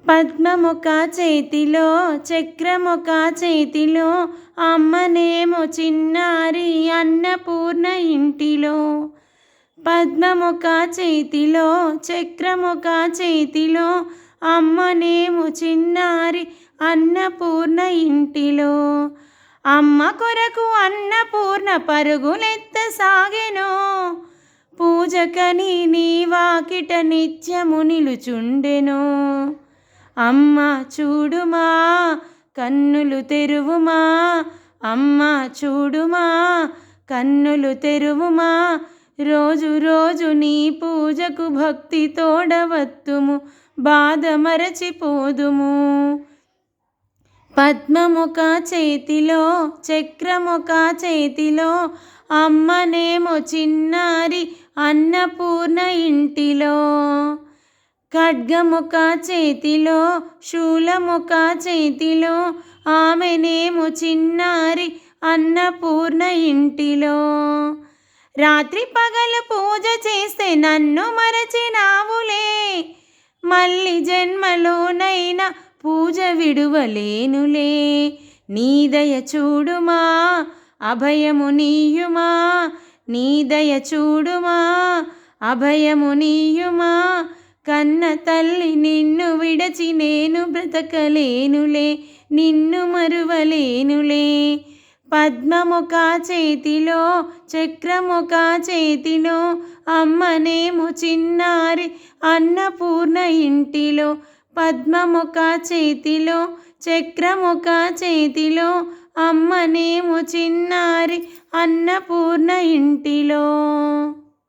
పద్మముఖ చేతిలో చక్రముఖ చేతిలో అమ్మనేమో చిన్నారి అన్నపూర్ణ ఇంటిలో. పద్మముఖ చేతిలో చక్రముఖ చేతిలో అమ్మనేమో చిన్నారి అన్నపూర్ణ ఇంటిలో. అమ్మ కొరకు అన్నపూర్ణ పరుగులెత్త సాగెనో, పూజకని నీ వాకిట నిత్యము నిలుచుండెను. అమ్మ చూడుమా కన్నులు తెరువుమా, అమ్మ చూడుమా కన్నులు తెరువుమా, రోజు రోజు నీ పూజకు భక్తి తోడవత్తుము, బాధ మరచిపోదుము. పద్మముఖ చేతిలో చక్రముఖ చేతిలో అమ్మనేమో చిన్నారి అన్నపూర్ణ ఇంటిలో. ఖడ్గముఖ చేతిలో శూలముఖ చేతిలో ఆమెనేమో చిన్నారి అన్నపూర్ణ ఇంటిలో. రాత్రి పగలు పూజ చేస్తే నన్ను మరచినావులే, మళ్ళీ జన్మలోనైనా పూజ విడువలేనులే. నీ దయ చూడుమా అభయము నీయుమా, నీ దయ చూడుమా అభయము నీయుమా, కన్న తల్లి నిన్ను విడచి నేను బ్రతకలేనులే, నిన్ను మరువలేనులే. పద్మముఖ చేతిలో చక్రముఖ చేతిలో అమ్మనేమో చిన్నారి అన్నపూర్ణ ఇంటిలో. పద్మముఖ చేతిలో చక్రముఖ చేతిలో అమ్మనేమో చిన్నారి అన్నపూర్ణ ఇంటిలో.